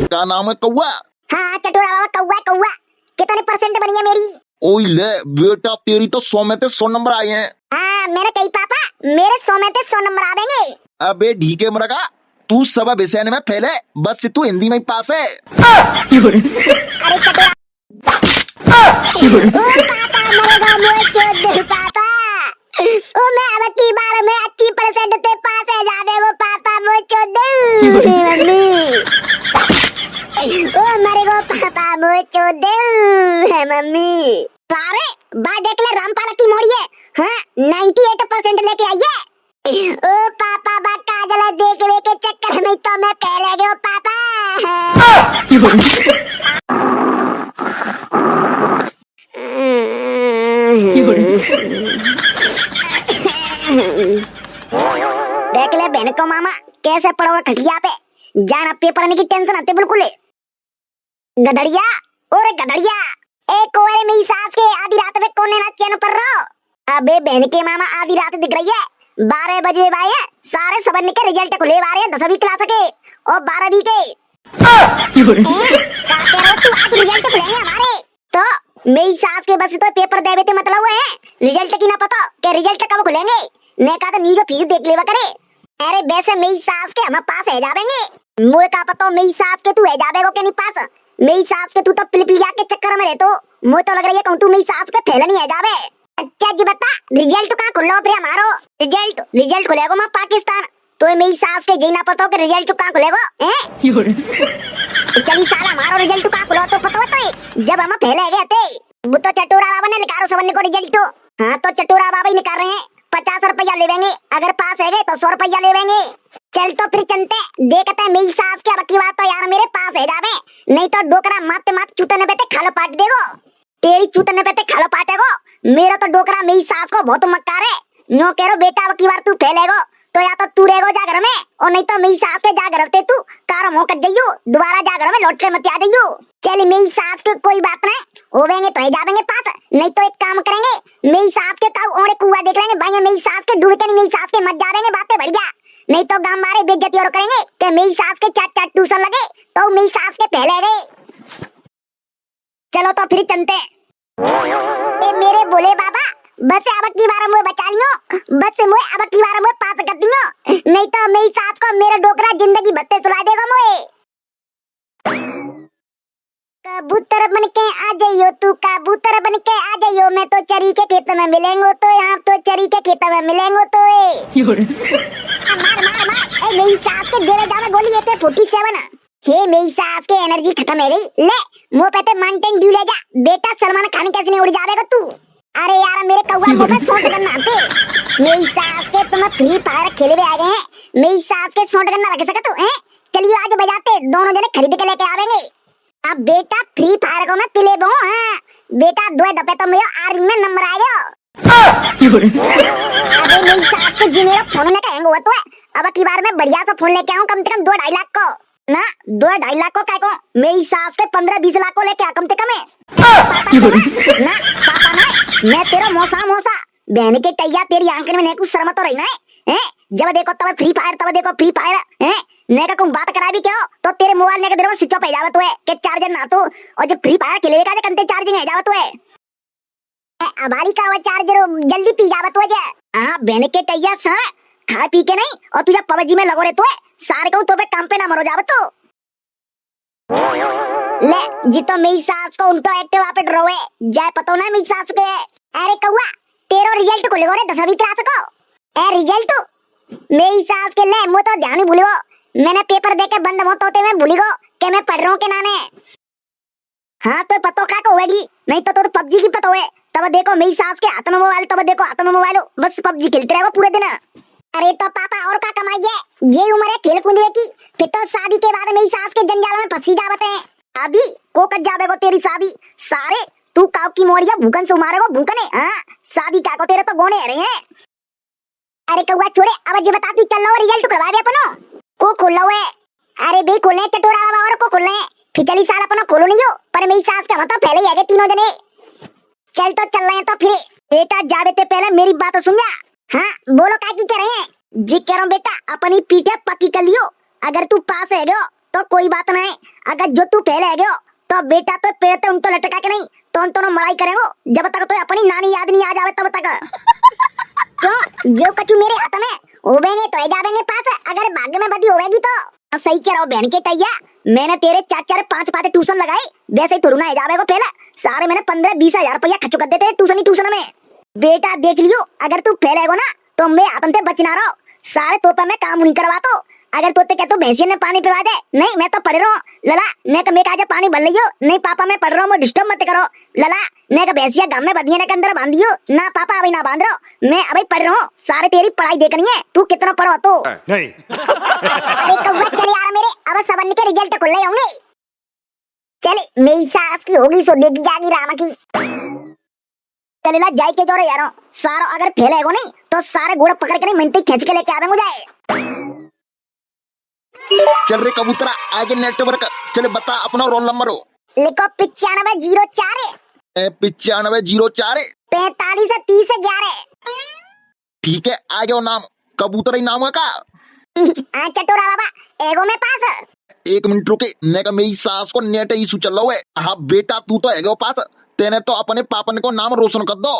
क्या नाम है? कौआ? हाँ चटोरा बाबा, कौआ कौआ। कितने परसेंट बनी है मेरी? ओए ले बेटा, तेरी तो 100 में से 100 नंबर आए हैं। हाँ मैंने कही पापा, मेरे 100 में से 100 नंबर आ देंगे। अबे ढीके मरगा, तू सब विषय में फेल है, बस तू हिंदी में ही पास है। अरे चटोरा पापा मरेगा मुझे चोद दे पापा। ओ मैं अब की बार में 80% से पास है जाने वो पापा, मुझे चोद दे मम्मी। ओ मरेगा पापा, मुझे चोद दे मम्मी। सारे बात देख ले, रामपाल की मोड़ी है। हाँ 98% लेके आई है। ओ पापा बा काजल देख वे के चक्कर में तो मैं पहले गयो पापा। देख ले बहन को मामा कैसे पड़ा हुआ खटिया पे, जाना पेपर आने की टेंशन आती बिल्कुल। गधड़िया और गधड़िया, एक और मेरी सास के आधी रात में कोने ना चैन पर रहो। अबे बहन के मामा आधी रात दिख रही है, 12 बजे भाई है, सारे सबन के रिजल्ट खुले आ रहे हैं 10वीं क्लास के और 12वीं के। क्या कह रहे हो तू? आज रिजल्ट खुलेंगे हमारे तो मेरी सास के बस तो पेपर देवे थे मतलब है, रिजल्ट की ना पता कि रिजल्ट कब खुलेंगे। मैं कहा तो न्यूज़ फीस देख लेवा करे। अरे वैसे मेरी सास के हम पास है जावेंगे, मुझे का पता मेरी सास के तू है जावेगो के नहीं पास। मेरी सास के तू तो पिलपिलिया के चक्कर में रहतो, मुझे तो लग रही है कहूं तू मेरी सास के फैला नहीं है जावे। अच्छा जी बता रिजल्ट कहाँ खुलो फिर हमारो? रिजल्ट खुलेगो मैं पाकिस्तान, तो मेरी सास के जीना पता हो कि रिजल्ट कहाँ खुलेगो हैं? चली साला हमारो रिजल्ट कहाँ खुलो तो पता होता है जब हम फैले गए थे। वो तो चटोरा बाबा ने निकालो सबने को रिजल्ट। हाँ तो चटोरा बाबा ही निकाल रहे हैं, 50 रुपया लेवेंगे, अगर पास है गए तो 100 रुपया लेवेंगे। चल तो फिर चलते, देखते मेरी सास के अब की बात तो यार मेरे पास है जावे, नहीं तो डोकरा मत चूतने पे खालो पाट देगो। तेरी चूतने पे खालो पाटेगो, मेरा तो डोकरा मेरी सास को बहुत मक्कार है। नो कह रो बेटा अब की बार तू फैलेगो तो या तो तू रहेगो जागर में, और नहीं तो मेरी सास के जागर होते तू कारम हो कर जाइयो, दोबारा जागर में लौट के मत आ जाइयो। चल मेरी सास के कोई बात नहीं, होवेंगे तो ही जावेंगे पास, नहीं तो एक काम करेंगे मेरी सास के काऊ ओड़े कुआ देख लेंगे भाई, मेरी सास के डूब के नहीं मेरी सास के मत जावेंगे बातें बढ़िया, नहीं तो गांव मारे बेइज्जती और करेंगे कि मेरी सास के चार ट्यूशन लगे तो मेरी सास के पहले गए। चलो तो फिर चलते। ए मेरे बोले बाबा बस अब की बार मुझे बचा लियो, बस मुझे अब की बार मुझे पास कर दियो, नहीं तो मेरी सास को मेरा डोकरा जिंदगी भत्ते सुला देगा मुझे। कबूतर बन के आ जाइयो तू, कबूतर बन के आ जाइयो, मैं तो चरी के खेत में मिलेंगे तो यहाँ तो चरी के खेत में मिलेंगे तो मार मार मार। ए मेरी सास के डेरे जावे गोली AK-47। हे मेरी सास के एनर्जी खत्म है गई, ले मुंह पे ते माउंटेन ड्यू ले जा बेटा, सलमान खान कैसे नहीं उड़ जावेगा तू। अरे यार मेरे कौवा मुंह पे शॉट करना आते, मेरी सास के तुम फ्री फायर खेले हुए आ गए हैं, मेरी सास के शॉट करना रख सकते हो हैं? चलिए आज बजाते दोनों जने खरीद के लेके आवेंगे। अब बेटा फ्री फायर को मैं पिले बो हां बेटा, 2 दफे तो मेरा आर्मी में नंबर आ गया। अबे मेरी सास के जी मेरा फोन लेके हैंग हुआ तो है, अब की बार मैं बढ़िया सा फोन लेके आऊं कम से कम 2-2.5 लाख को ना, 2-2.5 लाख को क्या को मेरी सास के 15-20 लाख को लेके आ कम से कम है ना पापा ना। मैं तेरा मौसा बहन के टैया तेरी आंखें में नहीं कुछ शर्म तो रही ना है, जब देखो तब फ्री फायर तब देखो फ्री फायर है। ने का कोई बात करा भी क्या तो तेरे मोबाइल ने के देर में स्विच ऑफ हो जावत है के चार्जर ना तो, और जब फ्री फायर खेलेगा जे कंते चार्जिंग हो जावत है, हमारी का चार्जर जल्दी पी जावत है जे। हां बहन के टैया सा खा पी के नहीं और तुझे पबजी में लगो रे तो है सारे को तो पे काम पे ना मरो जावत तो ले जितो मेरी सास को उल्टा एक्टिव पे रोए जाए पतो ना मेरी सास के। अरे कौवा तेरो रिजल्ट को लगो रे 10वीं क्लास को, ए रिजल्ट मेरी सास के ले मो तो ध्यान ही भूलियो, मैंने पेपर देके बंद मत होते मैं भूली गो कि मैं पढ़ रहा हूं के नाने। हाँ तो पतो क्या होएगी, नहीं तो पबजी की पतो है, तब देखो मेरी सास के हाथ में मोबाइल, तब देखो हाथ में मोबाइल बस पबजी खेलते रहो पूरे दिन। अरे तो पापा और क्या कमाइए, ये उम्र है खेल कूदने की, फिर तो शादी के बाद मेरी सास के जंजाल में फंसी जावत है। अभी को कट जावेगो तेरी शादी, सारे तू काव की मोड़िया भूकन से मारेगो भूकन है। हाँ शादी का को तेरे तो गोने आ रहे हैं। अरे कौवा छोड़े अब ये बता तू चल लो रिजल्ट करवा दे अपनो को खोल लो है। अरे बे खोलने चटोरा बाबा और को खोलने खिचड़ी साल अपना खोलो नहीं हो, पर मेरी सास का मतलब पहले ही आ गए तीनों जने। चल तो चल रहे हैं तो फिर बेटा जावे ते पहले मेरी बात सुन जा। हाँ बोलो क्या की कह रहे हैं? जी कह रहा हूँ बेटा अपनी पीठे पक्की कर लियो, अगर तू पास है गयो तो कोई बात नहीं, अगर जो तू फेल है गयो तो बेटा तो पेड़ पे उनको लटका के नहीं तो मराई करेंगो जब तक तो अपनी नानी याद नहीं आ जावे तब तक। क्यों जो कछु मेरे हाथ में होवेंगे तो जावेंगे पास, अगर भाग्य में बदी होवेगी तो। सही कह रहा हूँ बहन के टैया, मैंने तेरे 4-4 5 ट्यूशन लगाए, वैसे ही थोड़ी ना जावे को फेल। सारे मैंने 15-20 हजार रुपया खर्च कर देते ट्यूशन में। बेटा देख लियो, अगर तू फेल है ना तो मैं अपन से बचना रहो, सारे तोपे में काम नहीं करवा तो। अगर तोते कहते भैंसिया ने पानी पिला दे, नहीं मैं तो पढ़ रहा हूँ लला, ने का मैं काजे पानी भर लियो, नहीं पापा मैं पढ़ रहा हूँ डिस्टर्ब मत करो लला, ने का भैंसिया गांव में बदिया के अंदर बांधियो ना पापा अभी ना बांध रहा, मैं अभी पढ़ रहा हूँ, सारे तेरी पढ़ाई देखनी है, तू कितना पढ़ो तो। नहीं। अरे कौवा चल यार मेरे, अब सबन के रिजल्ट खुल रहे होंगे, चल मेरी सास की होगी सो देगी जागी राम की। चलेला जाए के जोरे यारो, सारो अगर फेल है नहीं तो सारे घोड़े पकड़ के नहीं मिनटी खींच के लेके आवेंगे जाए। चल रे कबूतरा आगे नेटवर्क, चले बता अपना रोल नंबर हो। लिखो 9504 9504 45 30 11। ठीक है आगे वो नाम कबूतर ही नाम है का। चटोरा बाबा एगो में पास। 1 मिनट रुके, मैं का मेरी सास को नेट इशू चल रहा है। हाँ बेटा तू तो है पास, तेने तो अपने पापन को नाम रोशन कर दो।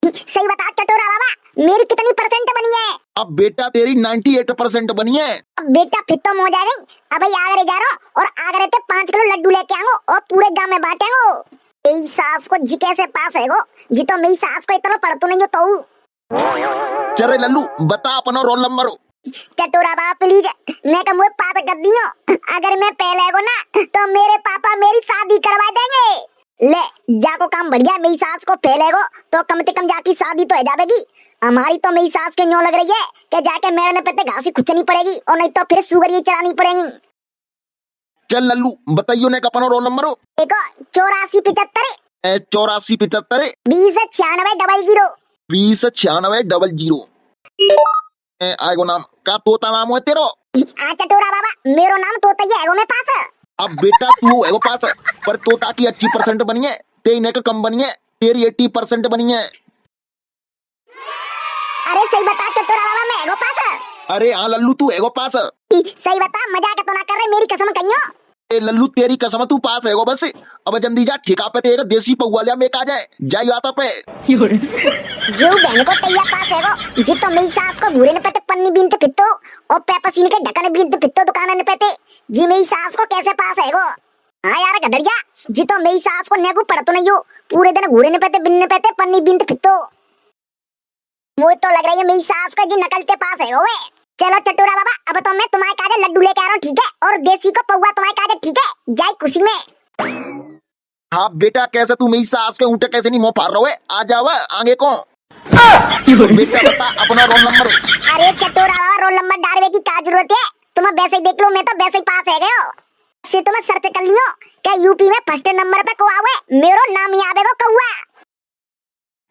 सही बता चटोरा बाबा, मेरी कितनी परसेंट बनी है? अब बेटा तेरी 98% बनी है। अब बेटा फिर तो हो जाएगी, अब आगरे जा रहा हूँ और आगरे से 5 किलो लड्डू लेके आऊंगा और पूरे गांव में बांटेंगे। मेरी सास को जी कैसे पास है गो, जी तो मेरी सास को इतना पढ़ तो नहीं हो तो। चले लल्लू बता अपना रोल नंबर हो। चटोरा बाबा प्लीज, मैं का मुझे पास कर दियो, अगर मैं पहले गो ना तो मेरे पापा मेरी शादी करवा देंगे। ले जाको काम बढ़िया, मेरी सास को फैलेगो तो कम से कम जाकी शादी तो है जाएगी। हमारी तो मेरी सास के न्यों लग रही है कि जाके मेरे ने पे घासी खुचनी पड़ेगी और नहीं तो फिर सुगर ये चलानी पड़ेगी। चल लल्लू बताइयो ने अपना रोल नंबर हो। देखो 84 75 84 75 20 96 00 20 96 00। आएगो नाम का तोता नाम है तेरो। चटोरा बाबा मेरो नाम तोता ही है, मैं पास। अब बेटा तू है पास, पर तोता की 80% बनी है, तेरी का कम बनी है, तेरी 80% बनी है। अरे सही बता चटोरा बाबा, मैं एगो पास। अरे हाँ लल्लू तू है पास। सही बता, मजाक तो ना कर रहे, मेरी कसम कहियो। ए लल्लू तेरी कसम तू पास है बस। अब जल्दी जा ठिका पे तेरे देसी पौवा लिया में आ जाए जाई आता पे। जो बहन को तैया पास है गो, जी तो मेरी सास को भूरे ने पते पन्नी बीनते फिट्टो और पेपसीन के ढक्कन बीनते फिट्टो दुकान ने पते, जी मेरी सास को कैसे पास है गो। हाँ यार गधड़िया, जी तो मेरी सास को नेगू पढ़ तो नहीं हो, पूरे दिन घूरे ने पते बिनने पते पन्नी बीनते फिट्टो। मुझे तो लग रही है मेरी सास को जी नकलते पास है वे। चलो चटोरा बाबा अब तो मैं तुम्हारे काजे लड्डू लेके आ रहा हूँ, ठीक है, और देसी को पौवा तुम्हारे काजे, ठीक है, जाए खुशी में। हाँ बेटा कैसे तू मेरी सास के ऊँटे कैसे नहीं मुँह फाड़ रहा है, आ जावा आगे को। बेटा बता अपना रोल नंबर। अरे चटोरा बाबा रोल नंबर डालने की क्या जरूरत है, तुम वैसे ही देख लो, मैं तो वैसे ही पास है गयो। से तुम सर्च कर लियो कि यूपी में फर्स्ट नंबर पे को आवे, मेरो नाम ही आवेगो कौवा।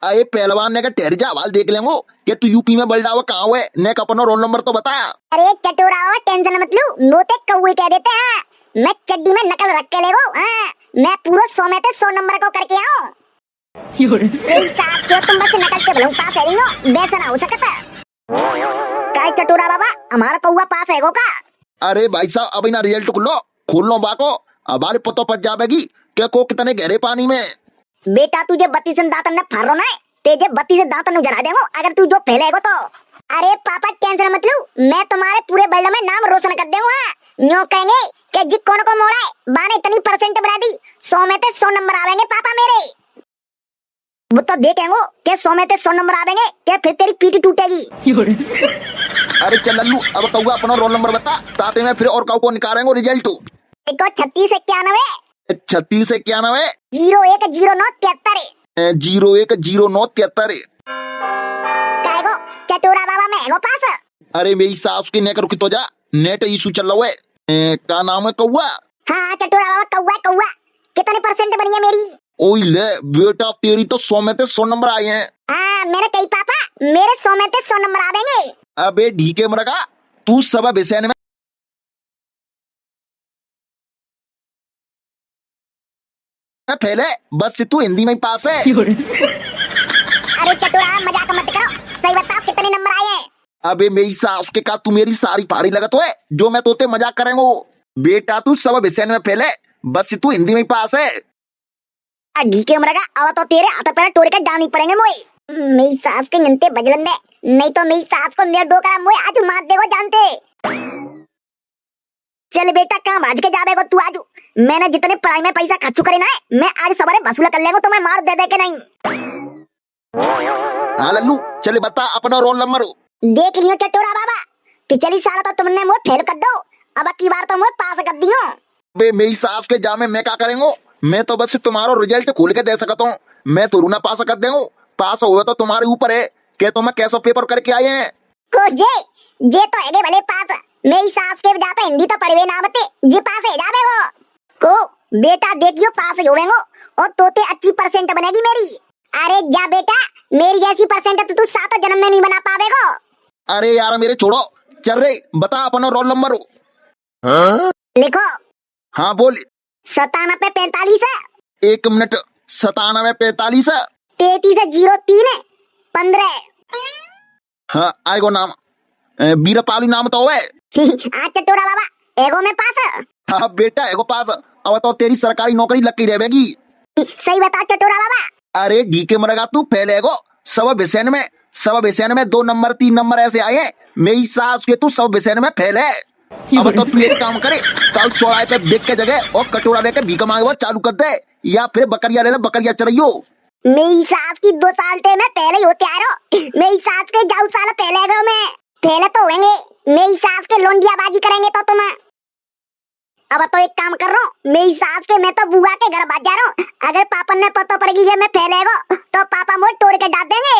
अरे पहलवान ने का ठहर जा हवाल देख लेंगो कि तू यूपी में बलडावा कहाँ हुए, ने का अपना रोल नंबर तो बता। अरे चटोरा बाबा टेंशन मत लो, नोते कौवे कह देते हैं, मैं चड्डी में नकल रख के लेगो। हाँ मैं पूरा 100 में से 100 नंबर को करके आऊं। मेरी सास के तुम बस नकल के भलो पास है रिंगो, वैसा ना हो सकता। काय चटोरा बाबा हमारा कौवा पास है गो का। अरे भाई साहब अभी ना रिजल्ट खोल लो बाको, हमारे पतो पच जाएगी क्या को कितने गहरे पानी में। बेटा तुझे 32 दांतन ने फाड़ो ना, तेजे 32 दांतन जरा देंगो अगर तू जो फैलेगो तो। अरे पापा टेंशन मत लो, मैं तुम्हारे पूरे वर्ल्ड में नाम रोशन कर दूंगा। न्यो कहेंगे कि जी कौन को मोड़ा है, बाने इतनी परसेंट बना दी, 100 में से 100 नंबर आवेंगे पापा मेरे। वो तो देखेंगे कि 100 में से 100 नंबर आवेंगे कि फिर तेरी पीठ टूटेगी। अरे चल लल्लू अब कहूँगा अपना रोल नंबर बता, ताते में फिर और कहूँ को निकालेंगे रिजल्ट। देखो 36 91 36 91 01 09 73 01 09 73। कहेगो चटोरा बाबा मैं एगो पास। अरे मेरी सास की नेक रुकी तो जा, नेट इशू चल रहा है। क्या नाम है कौवा। हाँ चटोरा बाबा कौवा कौवा, कितने परसेंट बनी है मेरी। ओए ले बेटा तेरी तो 100 में से 100 नंबर आए हैं। हाँ मेरे कई पापा मेरे 100 में से 100 नंबर आवेंगे। अबे ढीके मरगा तू सब विषय में फैले, बस तू हिंदी में ही पास है। अरे चटोरा मजाक मत करो, सही बताओ कितने नंबर आए हैं। अबे मेरी सास के का तू मेरी सारी फाड़ी लगत है जो मैं तोते मजाक करेंगो। बेटा तू सब विषय में फेल है, बस तू हिंदी में ही पास है। डीके उमरा का अब तो तेरे हाथ पैर तोड़ के डालनी पड़ेंगे मोए। मेरी सास के नंते बजलंदे, नहीं तो मेरी सास को मेरा डोकरा मोए आज मार देगो जानते। चल बेटा काम आज के जाबेगो तू आज। मैंने जितने पढ़ाई में पैसा खर्च करे ना है मैं आज सवारे वसूल कर लेगो, तो मैं मार दे दे के नहीं। हाँ लल्लू चल बता अपना रोल नंबर। देख लियो चटोरा बाबा, पिछली साल तो तुमने मुझे फेल कर दो, अब की बार तो मुझे पास कर दियो। बे मेरी सास के जामे मैं क्या करेंगे, मैं तो बस तुम्हारा रिजल्ट खोल के दे सकता हूँ, मैं तो ना पास कर देंगे। पास हुए तो तुम्हारे ऊपर है कि तुम कैसा पेपर करके आए हैं। को जे तो है भले पास, मेरी सास के जा पे हिंदी तो पढ़वे ना बते, जे पास है जावे वो। को बेटा देखियो पास ही होवेंगो और तोते अच्छी परसेंट बनेगी मेरी। अरे जा बेटा, मेरी जैसी परसेंट तो तू 7 जन्म में नहीं बना पावेगो। अरे यार मेरे छोड़ो, चल रे बता अपना रोल नंबर। लिखो। हाँ बोल। 9745 एक मिनट, 9745 3303 15। हाँ आएगो नाम बीरपाली नाम तो है। आज चटोरा बाबा एगो में पास। हाँ बेटा एगो पास, अब तो तेरी सरकारी नौकरी लग रहेगी। सही बता चटोरा बाबा। अरे डीके मरेगा तू फेल है गो, सब विषय में 2 नंबर 3 नंबर ऐसे आए हैं। मेरी सास के तू सब विषय में फेल है। अब तो तू एक काम करे, कल चौराहे पे देख के जगह और कटोरा लेके भीख मांगे वो चालू कर दे, या फिर बकरिया ले ले, बकरिया चढ़ियो। मेरी सास की 2 साल ते मैं पहले ही होते आ रहा। मेरी सास के जाऊ साल पहले गए मैं पहले तो होंगे। मेरी सास के लोंडिया बाजी करेंगे तो तुम। अब तो एक काम कर रहा हूँ, मेरी सास के मैं तो बुआ के घर बाज जा रहा हूँ। अगर पापा ने पता पड़ेगी कि मैं फैलेगा तो पापा मुझे तोड़ के डाल देंगे।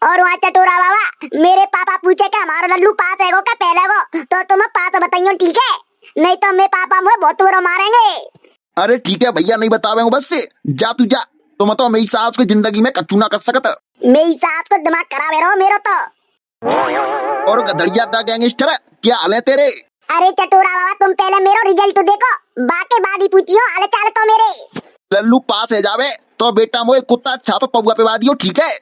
और वहाँ चटोरा बाबा मेरे पापा पूछे कि हमारा लल्लू पास है क्या फैलेगा, तो तुम पास बताइयो ठीक है, नहीं तो मेरे पापा मुझे बहुत बुरा मारेंगे। अरे ठीक है भैया नहीं बतावेंगे, बस से जा तू जा, तुम तो मेरी सास की जिंदगी में कच्चू ना कर सकत। मेरी सास को दिमाग खराब है मेरा तो। और गधड़िया दा गैंगस्टर क्या हाल है तेरे। अरे चटोरा बाबा तुम पहले मेरा रिजल्ट तो देखो, बाकी बाद ही पूछियो हाल चाल तो मेरे। लल्लू पास है जावे तो बेटा मोए कुत्ता छाप पौवा पे दियो ठीक है।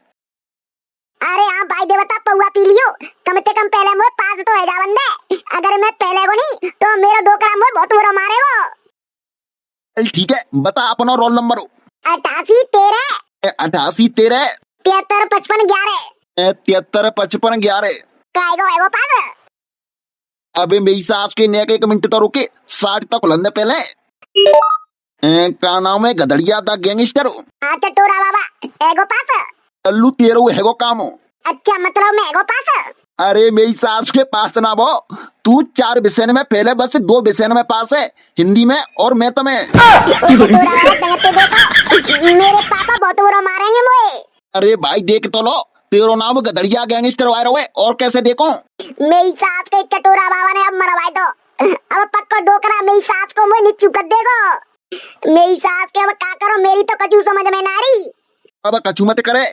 अरे हाँ भाई देवता पौवा पी लियो, कम से कम पहले मुझे पास तो है जा बंदे। अगर मैं पहले को नहीं तो मेरा डोकरा मुझे बहुत बुरा मारेगो। चल ठीक है बता अपना रोल नंबर। 88 13 88 13 73 55 11 73 55 11। काएगो एगो पास। अबे मेरी सास के नेक 1 मिनट तो रुके, 60 तक लंदे पहले का नाम है गधड़िया दा गैंगस्टर। हाँ चटोरा बाबा एगो पास। लल्लू तेरो हैगो काम। अच्छा मतलब मैं एगो पास। अरे मेरी सास के पास ना वो, तू 4 विषय में फेल है, बस 2 विषय में पास है, हिंदी में और मैथ में। मेरे पापा बहुत बुरा मारेंगे मुझे। अरे भाई देख तो लो, तेरो नाम गधड़िया गैंगस्टर वायरल हुए और कैसे देखो। मेरी सास के चटोरा बाबा ने अब मरवाए तो अब पक्का डोकरा मेरी सास को मुझे नीचू कर देगो। मेरी सास के अब क्या करो, मेरी तो कचू समझ में ना रही। अब कछू मत करे,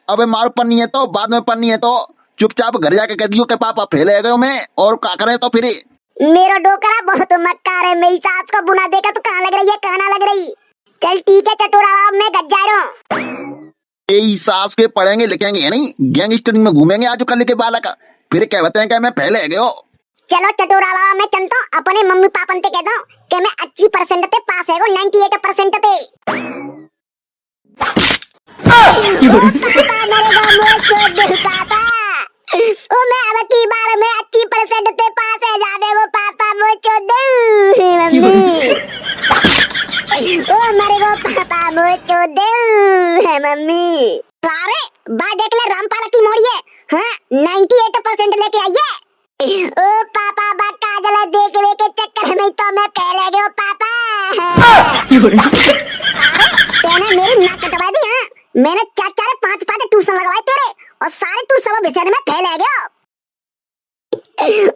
अब मार पन्नी है तो बाद में पन्नी है तो चुपचाप घर जाके कह दियो कि पापा फेल है गए मैं, और क्या करे तो फिर। मेरा डोकरा बहुत मक्कार है, मेरी सास को बुना देगा तो कहाँ लग रही है कहाँ ना लग रही। चल ठीक है चटोरा बाबा मैं गज जा रहा हूँ। यही सास के पढ़ेंगे लिखेंगे है नहीं, गैंगस्टरिंग में घूमेंगे आज कल के बालक, फिर क्या कहते हैं कि मैं फेल है गयो। चलो चटोरा बाबा मैं चलता हूँ, अपने मम्मी पापा से कहता हूँ कि मैं अच्छी परसेंट ते पास है 98% ते। पापा मेरे को मुझे छोड़ दे पापा, ओ मैं अब की बार में अच्छी परसेंट ते पास है जा देगो पापा, मुझे छोड़ दे मम्मी। ओ मेरे को पापा मुझे छोड़ दे मम्मी। अरे बा देख ले रामपाल की मोड़ी है, हाँ 98% लेके आई है। ओ पापा बा काजल देख वे के चक्कर में तो मैं पहले गयो पापा। अरे तूने मेरी नाक कटवा दी। हाँ मैंने 4 5 ट्यूशन लगवाए तेरे और सारे तू सब विषय में फेल है गया।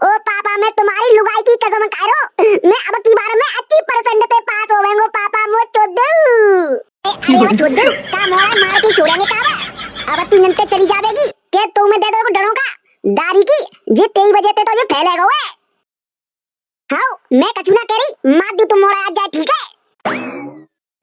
ओ पापा मैं तुम्हारी लुगाई की कसम खा रहा हूँ, मैं अब की बार में अच्छी परसेंट पे पास होवेंगो पापा, मुझे छोड़ दो। अरे छोड़ दो का मोड़ा मार के छोड़ेंगे का। अब तू नंते चली जावेगी के तू मैं दे दो डरों का दारी की जे 23 बजे ते तो ये फैले गए। हाँ मैं कछु ना कह रही, मार दू तुम मोड़ा आ जाए ठीक है।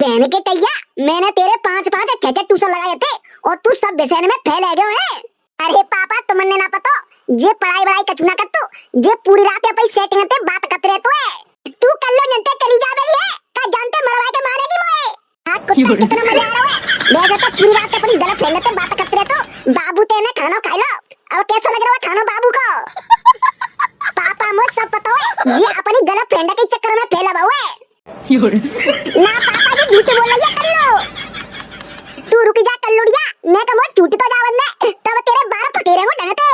बहन के टैया मैंने तेरे 5 6 ट्यूशन लगाए थे और तू सब विषय में फेल है गयो है। अरे पापा तुमने ना पता जे पढ़ाई कछु ना कर तू जे पूरी रात अपनी सेटिंग ते बात करते रहतो है। तू कल्लो नंते कली जा बेली है का जानते मरवा के मारेगी मोए। हां कुत्ता कितना मजा आ रहा है। वैसे तो पूरी रात अपनी गलत फ्रेंड से बात करते रहे तो बाबू तेने खाना खा लो। अब कैसा लग रहा है खाना बाबू को। पापा मुझे सब पता है जी अपनी गलत फ्रेंड के चक्कर में फैला हुआ है। ना पापा जी झूठ बोल रही है कल्लो। तू रुक जा कल्लुड़िया मैं कम टूट तो जावन ने तब तेरे 12 पटेरे हो ढंगते।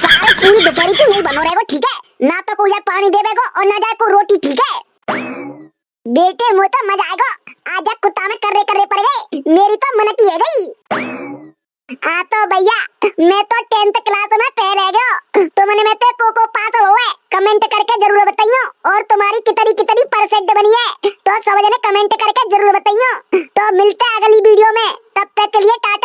सारे पूरी दोपहरी तू नहीं बनो रहेगो ठीक है ना तो कोई पानी देवेगो और ना जाए को रोटी ठीक है। बेटे मुझे तो मजा आएगा आज कुत्ता में कर रहे पड़ गए मेरी तो मन की है गई। तो भैया मैं तो 10th क्लास में फेल है गयो तुमने में को पास हुआ कमेंट करके जरूर बताइयो और तुम्हारी कितनी परसेंट बनी है तो सब जने कमेंट करके जरूर बताइयो। तो मिलते हैं अगली वीडियो में तब तक के लिए टाटा।